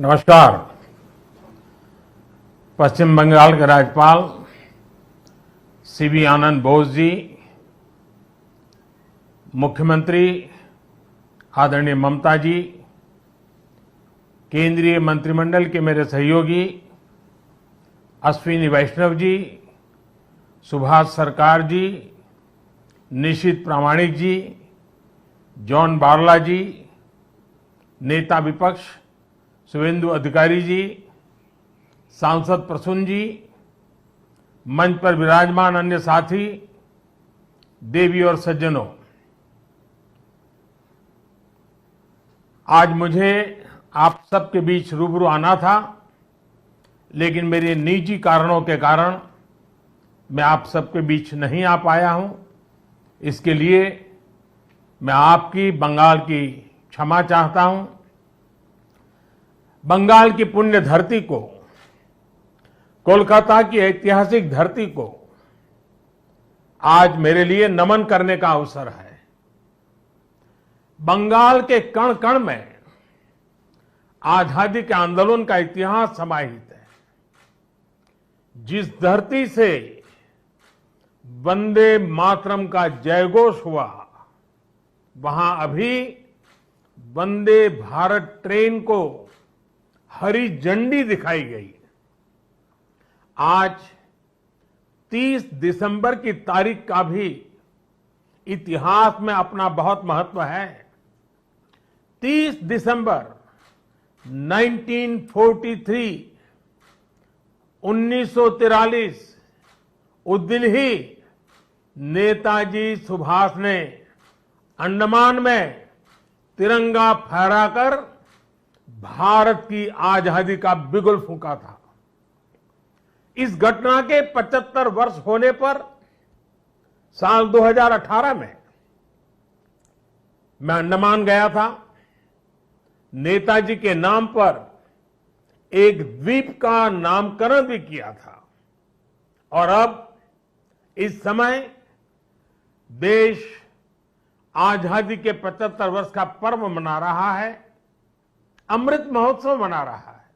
नमस्कार। पश्चिम बंगाल के राज्यपाल सीवी आनंद बोस जी, मुख्यमंत्री आदरणीय ममता जी, केंद्रीय मंत्रिमंडल के मेरे सहयोगी अश्विनी वैष्णव जी, सुभाष सरकार जी, निशित प्रामाणिक जी, जॉन बारला जी, नेता विपक्ष शुभेंदु अधिकारी जी, सांसद प्रसून जी, मंच पर विराजमान अन्य साथी, देवी और सज्जनों, आज मुझे आप सबके बीच रूबरू आना था, लेकिन मेरे निजी कारणों के कारण मैं आप सबके बीच नहीं आ पाया हूं। इसके लिए मैं आपकी बंगाल की क्षमा चाहता हूं। बंगाल की पुण्य धरती को, कोलकाता की ऐतिहासिक धरती को आज मेरे लिए नमन करने का अवसर है। बंगाल के कण कण में आजादी के आंदोलन का इतिहास समाहित है। जिस धरती से वंदे मातरम का जयघोष हुआ, वहां अभी वंदे भारत ट्रेन को हरी झंडी दिखाई गई। आज 30 दिसंबर की तारीख का भी इतिहास में अपना बहुत महत्व है। 30 दिसंबर 1943 उस दिन ही नेताजी सुभाष ने अंडमान में तिरंगा फहराकर भारत की आजादी का बिगुल फूंका था। इस घटना के 75 वर्ष होने पर साल 2018 में मैं अंडमान गया था। नेताजी के नाम पर एक द्वीप का नामकरण भी किया था। और अब इस समय देश आजादी के 75 वर्ष का पर्व मना रहा है, अमृत महोत्सव मना रहा है।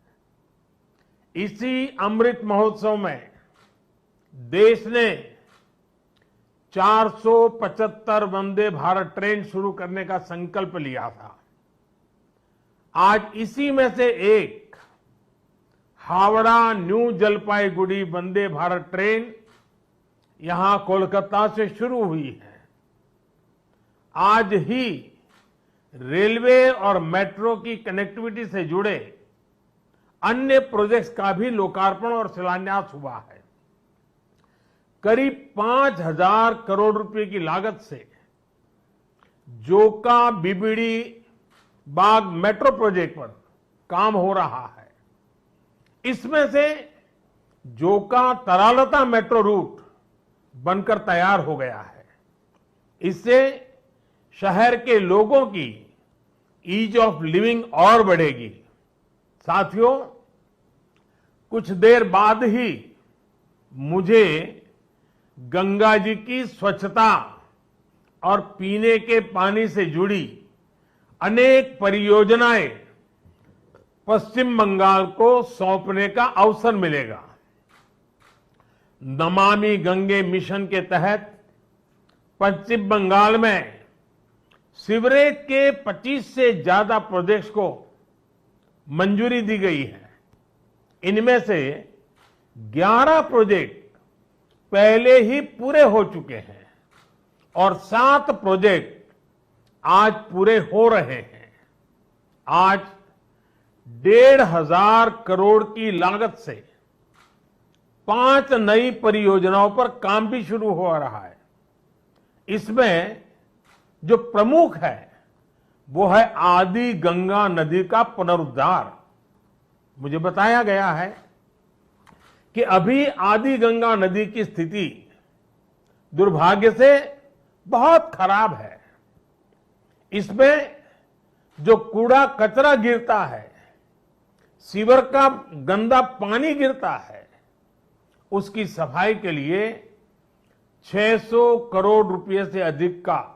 इसी अमृत महोत्सव में देश ने 475 वंदे भारत ट्रेन शुरू करने का संकल्प लिया था। आज इसी में से एक हावड़ा न्यू जलपाईगुड़ी वंदे भारत ट्रेन यहां कोलकाता से शुरू हुई है। आज ही रेलवे और मेट्रो की कनेक्टिविटी से जुड़े अन्य प्रोजेक्ट्स का भी लोकार्पण और शिलान्यास हुआ है। करीब 5,000 करोड़ रुपए की लागत से जोका बीबीडी बाग मेट्रो प्रोजेक्ट पर काम हो रहा है। इसमें से जोका तरालता मेट्रो रूट बनकर तैयार हो गया है। इससे शहर के लोगों की ईज ऑफ लिविंग और बढ़ेगी। साथियों, कुछ देर बाद ही मुझे गंगा जी की स्वच्छता और पीने के पानी से जुड़ी अनेक परियोजनाएं पश्चिम बंगाल को सौंपने का अवसर मिलेगा। नमामि गंगे मिशन के तहत पश्चिम बंगाल में सीवरेज के 25 से ज्यादा प्रोजेक्ट्स को मंजूरी दी गई है। इनमें से 11 प्रोजेक्ट पहले ही पूरे हो चुके हैं और 7 प्रोजेक्ट आज पूरे हो रहे हैं। आज 1,500 करोड़ की लागत से 5 नई परियोजनाओं पर काम भी शुरू हो रहा है। इसमें जो प्रमुख है वो है आदि गंगा नदी का पुनरुद्धार। मुझे बताया गया है कि अभी आदि गंगा नदी की स्थिति दुर्भाग्य से बहुत खराब है। इसमें जो कूड़ा कचरा गिरता है, सीवर का गंदा पानी गिरता है, उसकी सफाई के लिए 600 करोड़ रुपए से अधिक का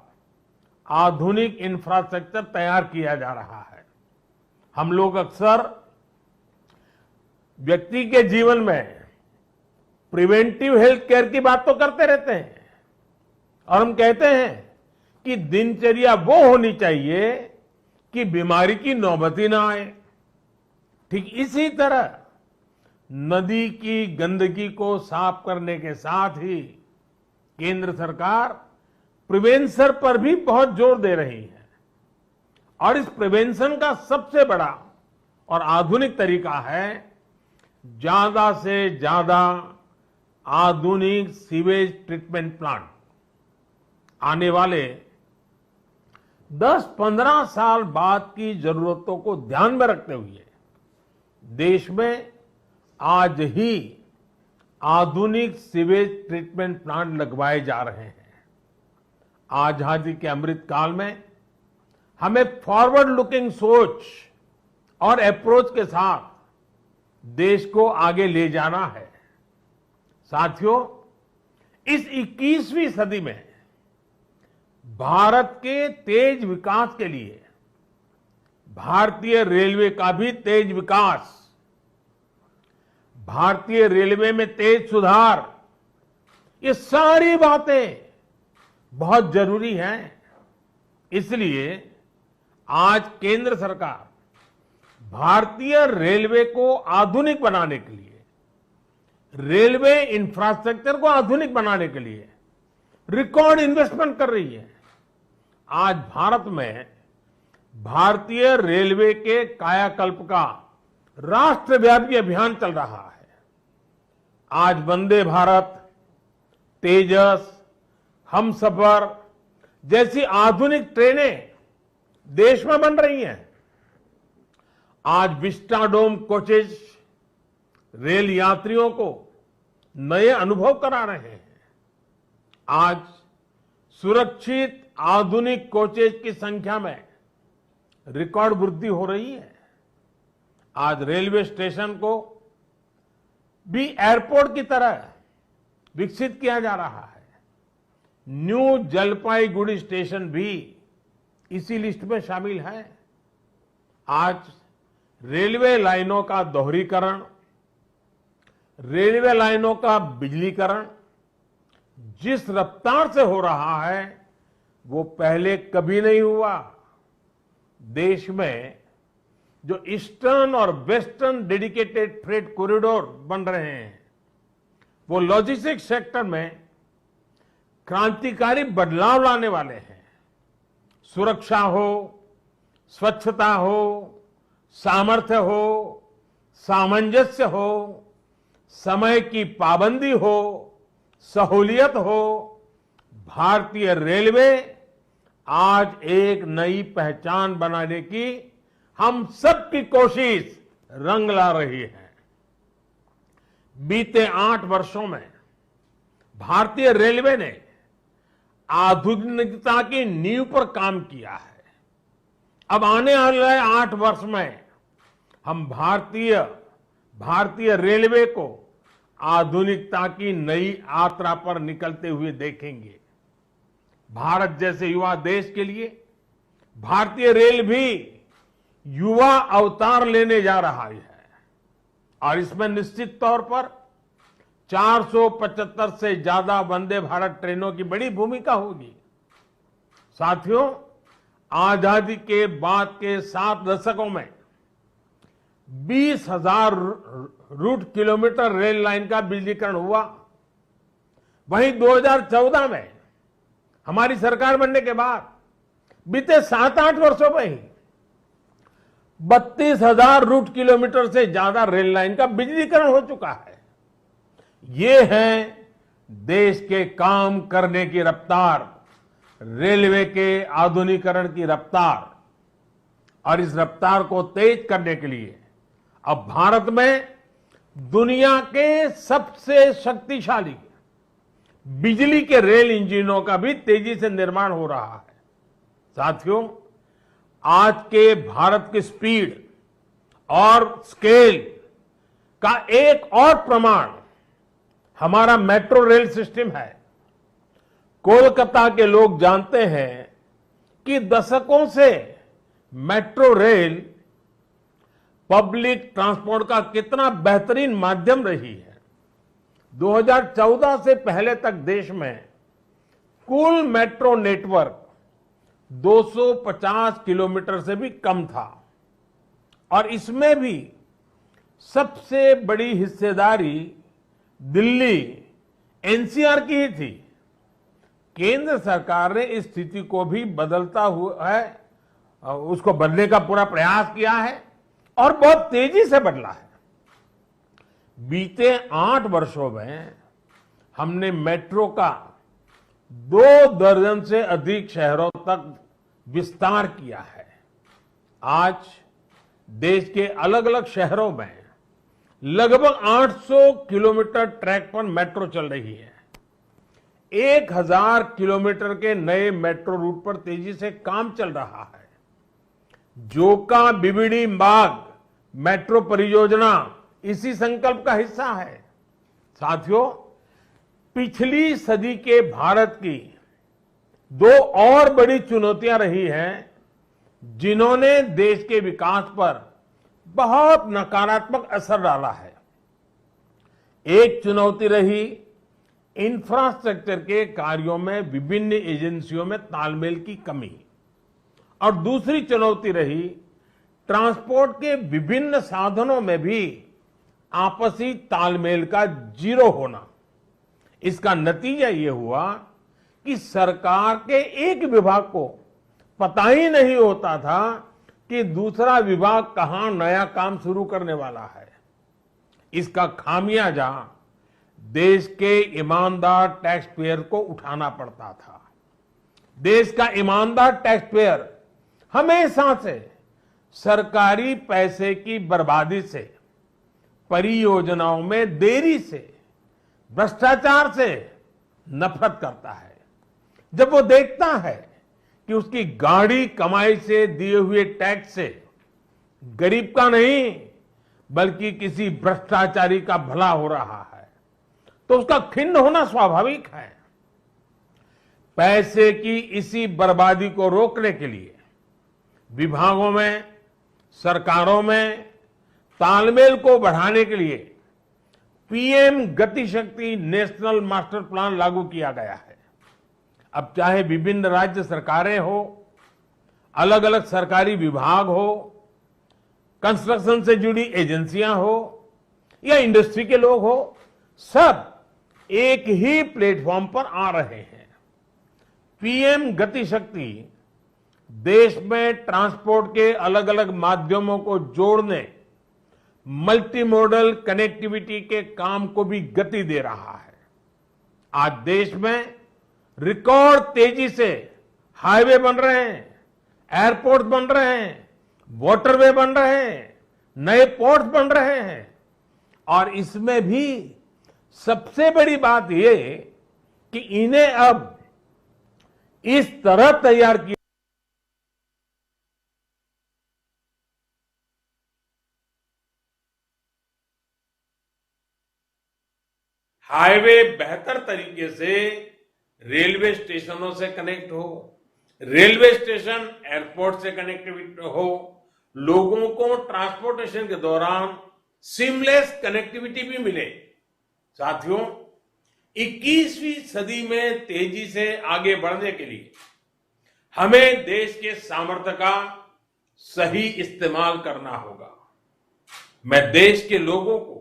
आधुनिक इंफ्रास्ट्रक्चर तैयार किया जा रहा है। हम लोग अक्सर व्यक्ति के जीवन में प्रिवेंटिव हेल्थ केयर की बात तो करते रहते हैं और हम कहते हैं कि दिनचर्या वो होनी चाहिए कि बीमारी की नौबत ही ना आए। ठीक इसी तरह नदी की गंदगी को साफ करने के साथ ही केंद्र सरकार प्रिवेंशन पर भी बहुत जोर दे रही है और इस प्रिवेंशन का सबसे बड़ा और आधुनिक तरीका है ज्यादा से ज्यादा आधुनिक सीवेज ट्रीटमेंट प्लांट। आने वाले 10-15 साल बाद की जरूरतों को ध्यान में रखते हुए देश में आज ही आधुनिक सीवेज ट्रीटमेंट प्लांट लगवाए जा रहे हैं। आजादी के अमृत काल में हमें फॉरवर्ड लुकिंग सोच और अप्रोच के साथ देश को आगे ले जाना है। साथियों, इस 21वीं सदी में भारत के तेज विकास के लिए भारतीय रेलवे का भी तेज विकास, भारतीय रेलवे में तेज सुधार, ये सारी बातें बहुत जरूरी हैं। इसलिए आज केंद्र सरकार भारतीय रेलवे को आधुनिक बनाने के लिए, रेलवे इंफ्रास्ट्रक्चर को आधुनिक बनाने के लिए रिकॉर्ड इन्वेस्टमेंट कर रही है। आज भारत में भारतीय रेलवे के कायाकल्प का राष्ट्रव्यापी अभियान चल रहा है। आज वंदे भारत, तेजस, हमसफर जैसी आधुनिक ट्रेनें देश में बन रही हैं। आज विस्टाडोम कोचेज रेल यात्रियों को नए अनुभव करा रहे हैं। आज सुरक्षित आधुनिक कोचेज की संख्या में रिकॉर्ड वृद्धि हो रही है। आज रेलवे स्टेशन को भी एयरपोर्ट की तरह विकसित किया जा रहा है। न्यू जलपाईगुड़ी स्टेशन भी इसी लिस्ट में शामिल है। आज रेलवे लाइनों का दोहरीकरण, रेलवे लाइनों का बिजलीकरण जिस रफ्तार से हो रहा है वो पहले कभी नहीं हुआ। देश में जो ईस्टर्न और वेस्टर्न डेडिकेटेड फ्रेट कॉरिडोर बन रहे हैं वो लॉजिस्टिक्स सेक्टर में क्रांतिकारी बदलाव लाने वाले हैं। सुरक्षा हो, स्वच्छता हो, सामर्थ्य हो, सामंजस्य हो, समय की पाबंदी हो, सहूलियत हो, भारतीय रेलवे आज एक नई पहचान बनाने की हम सबकी कोशिश रंग ला रही है। बीते 8 वर्षों में भारतीय रेलवे ने आधुनिकता की नींव पर काम किया है। अब आने वाले 8 वर्ष में हम भारतीय रेलवे को आधुनिकता की नई यात्रा पर निकलते हुए देखेंगे। भारत जैसे युवा देश के लिए भारतीय रेल भी युवा अवतार लेने जा रहा है और इसमें निश्चित तौर पर 475 से ज्यादा वंदे भारत ट्रेनों की बड़ी भूमिका होगी। साथियों, आजादी के बाद के 7 दशकों में 20,000 रूट किलोमीटर रेल लाइन का बिजलीकरण हुआ। वहीं 2014 में हमारी सरकार बनने के बाद बीते 7-8 वर्षों में ही 32,000 रूट किलोमीटर से ज्यादा रेल लाइन का बिजलीकरण हो चुका है। ये है देश के काम करने की रफ्तार, रेलवे के आधुनिकीकरण की रफ्तार। और इस रफ्तार को तेज करने के लिए अब भारत में दुनिया के सबसे शक्तिशाली बिजली के रेल इंजनों का भी तेजी से निर्माण हो रहा है। साथियों, आज के भारत की स्पीड और स्केल का एक और प्रमाण हमारा मेट्रो रेल सिस्टम है। कोलकाता के लोग जानते हैं कि दशकों से मेट्रो रेल पब्लिक ट्रांसपोर्ट का कितना बेहतरीन माध्यम रही है। 2014 से पहले तक देश में कुल मेट्रो नेटवर्क 250 किलोमीटर से भी कम था और इसमें भी सबसे बड़ी हिस्सेदारी दिल्ली एनसीआर की ही थी। केंद्र सरकार ने इस स्थिति को भी बदलता हुआ है, उसको बदलने का पूरा प्रयास किया है और बहुत तेजी से बदला है। बीते 8 वर्षों में हमने मेट्रो का 2 दर्जन से अधिक शहरों तक विस्तार किया है। आज देश के अलग अलग शहरों में लगभग 800 किलोमीटर ट्रैक पर मेट्रो चल रही है। 1000 किलोमीटर के नए मेट्रो रूट पर तेजी से काम चल रहा है। जोका बीबीडी मार्ग मेट्रो परियोजना इसी संकल्प का हिस्सा है। साथियों, पिछली सदी के भारत की 2 और बड़ी चुनौतियां रही हैं, जिन्होंने देश के विकास पर बहुत नकारात्मक असर डाला है। एक चुनौती रही इंफ्रास्ट्रक्चर के कार्यों में विभिन्न एजेंसियों में तालमेल की कमी और दूसरी चुनौती रही ट्रांसपोर्ट के विभिन्न साधनों में भी आपसी तालमेल का जीरो होना। इसका नतीजा ये हुआ कि सरकार के एक विभाग को पता ही नहीं होता था कि दूसरा विभाग कहां नया काम शुरू करने वाला है। इसका खामियाजा देश के ईमानदार टैक्स पेयर को उठाना पड़ता था। देश का ईमानदार टैक्स पेयर हमेशा से सरकारी पैसे की बर्बादी से, परियोजनाओं में देरी से, भ्रष्टाचार से नफरत करता है। जब वो देखता है कि उसकी गाड़ी कमाई से दिए हुए टैक्स से गरीब का नहीं बल्कि किसी भ्रष्टाचारी का भला हो रहा है, तो उसका खिन्न होना स्वाभाविक है। पैसे की इसी बर्बादी को रोकने के लिए विभागों में, सरकारों में तालमेल को बढ़ाने के लिए पीएम गति शक्ति नेशनल मास्टर प्लान लागू किया गया है। अब चाहे विभिन्न राज्य सरकारें हो, अलग अलग सरकारी विभाग हो, कंस्ट्रक्शन से जुड़ी एजेंसियां हो या इंडस्ट्री के लोग हो, सब एक ही प्लेटफॉर्म पर आ रहे हैं। पीएम गति शक्ति देश में ट्रांसपोर्ट के अलग अलग माध्यमों को जोड़ने, मल्टी मॉडल कनेक्टिविटी के काम को भी गति दे रहा है। आज देश में रिकॉर्ड तेजी से हाईवे बन रहे हैं, एयरपोर्ट बन रहे हैं, वाटरवे बन रहे हैं, नए पोर्ट बन रहे हैं और इसमें भी सबसे बड़ी बात यह कि इन्हें अब इस तरह तैयार किया हाईवे बेहतर तरीके से रेलवे स्टेशनों से कनेक्ट हो, रेलवे स्टेशन एयरपोर्ट से कनेक्टिविटी हो, लोगों को ट्रांसपोर्टेशन के दौरान सीमलेस कनेक्टिविटी भी मिले। साथियों, 21वीं सदी में तेजी से आगे बढ़ने के लिए हमें देश के सामर्थ्य का सही इस्तेमाल करना होगा। मैं देश के लोगों को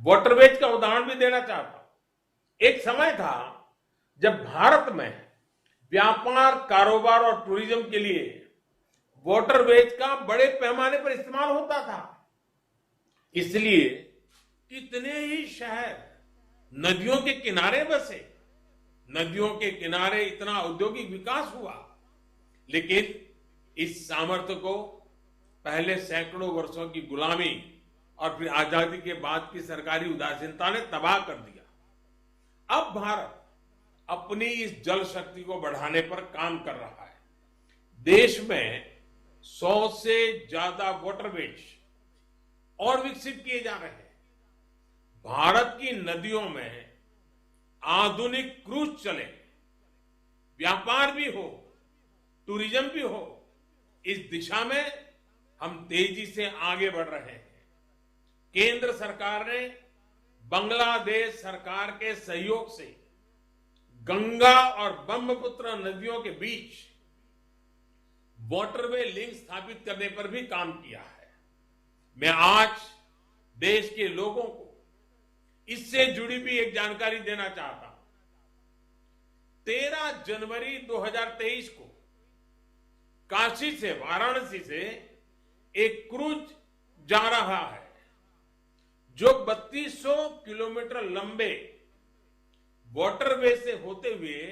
वाटरवेज का उदाहरण भी देना चाहता हूं। एक समय था जब भारत में व्यापार, कारोबार और टूरिज्म के लिए वाटरवेज का बड़े पैमाने पर इस्तेमाल होता था। इसलिए कितने ही शहर नदियों के किनारे बसे, नदियों के किनारे इतना औद्योगिक विकास हुआ, लेकिन इस सामर्थ्य को पहले सैकड़ों वर्षों की गुलामी और फिर आजादी के बाद की सरकारी उदासीनता ने तबाह कर दिया। अब भारत अपनी इस जल शक्ति को बढ़ाने पर काम कर रहा है। देश में 100 से ज्यादा वाटरवेज और विकसित किए जा रहे हैं। भारत की नदियों में आधुनिक क्रूज चले, व्यापार भी हो, टूरिज्म भी हो, इस दिशा में हम तेजी से आगे बढ़ रहे हैं। केंद्र सरकार ने बांग्लादेश सरकार के सहयोग से गंगा और ब्रह्मपुत्र नदियों के बीच वाटरवे लिंक स्थापित करने पर भी काम किया है। मैं आज देश के लोगों को इससे जुड़ी भी एक जानकारी देना चाहता हूं। 13 जनवरी 2023 को काशी से, वाराणसी से एक क्रूज जा रहा है जो 3200 किलोमीटर लंबे वाटरवे से होते हुए,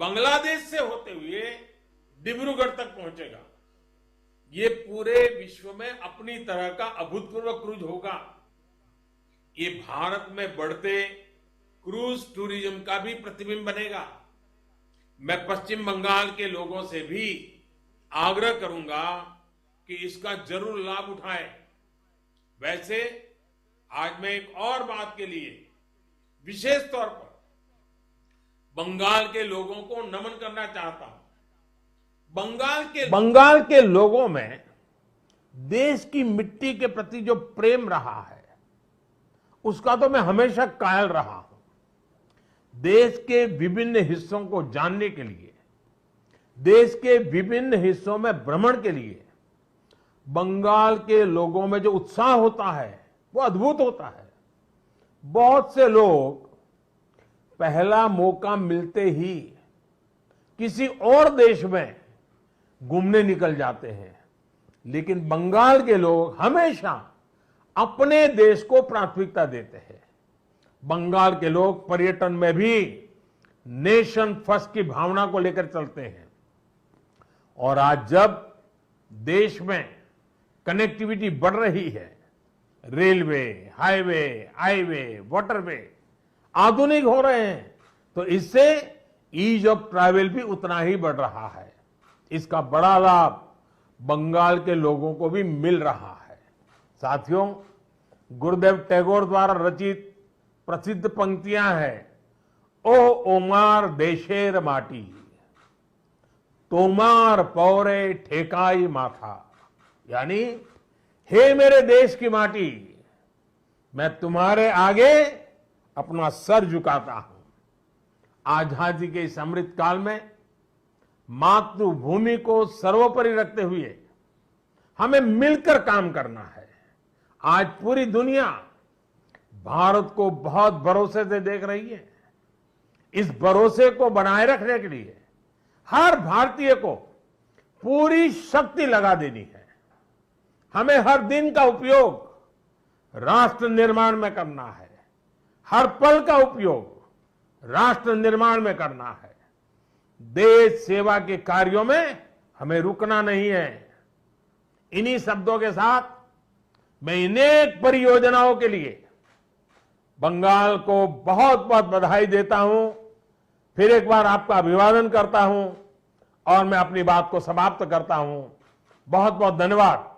बांग्लादेश से होते हुए डिब्रूगढ़ तक पहुंचेगा। ये पूरे विश्व में अपनी तरह का अभूतपूर्व क्रूज होगा। ये भारत में बढ़ते क्रूज टूरिज्म का भी प्रतिबिंब बनेगा। मैं पश्चिम बंगाल के लोगों से भी आग्रह करूंगा कि इसका जरूर लाभ उठाएं। वैसे आज मैं एक और बात के लिए विशेष तौर पर बंगाल के लोगों को नमन करना चाहता हूं। बंगाल के लोगों में देश की मिट्टी के प्रति जो प्रेम रहा है उसका तो मैं हमेशा कायल रहा हूं। देश के विभिन्न हिस्सों को जानने के लिए, देश के विभिन्न हिस्सों में भ्रमण के लिए बंगाल के लोगों में जो उत्साह होता है वो अद्भुत होता है। बहुत से लोग पहला मौका मिलते ही किसी और देश में घूमने निकल जाते हैं, लेकिन बंगाल के लोग हमेशा अपने देश को प्राथमिकता देते हैं। बंगाल के लोग पर्यटन में भी नेशन फर्स्ट की भावना को लेकर चलते हैं। और आज जब देश में कनेक्टिविटी बढ़ रही है, रेलवे, हाईवे, वाटरवे आधुनिक हो रहे हैं, तो इससे ईज ऑफ ट्रैवल भी उतना ही बढ़ रहा है। इसका बड़ा लाभ बंगाल के लोगों को भी मिल रहा है। साथियों, गुरुदेव टैगोर द्वारा रचित प्रसिद्ध पंक्तियां हैं, ओ ओमार देशेर माटी, तोमार पौरे ठेकाई माथा, यानी हे मेरे देश की माटी, मैं तुम्हारे आगे अपना सर झुकाता हूं। आजादी के इस अमृत काल में मातृभूमि को सर्वोपरि रखते हुए हमें मिलकर काम करना है। आज पूरी दुनिया भारत को बहुत भरोसे से देख रही है। इस भरोसे को बनाए रखने के लिए हर भारतीय को पूरी शक्ति लगा देनी है। हमें हर दिन का उपयोग राष्ट्र निर्माण में करना है, हर पल का उपयोग राष्ट्र निर्माण में करना है। देश सेवा के कार्यों में हमें रुकना नहीं है। इन्हीं शब्दों के साथ मैं अनेक परियोजनाओं के लिए बंगाल को बहुत बहुत बधाई देता हूं। फिर एक बार आपका अभिवादन करता हूं और मैं अपनी बात को समाप्त करता हूं। बहुत बहुत धन्यवाद।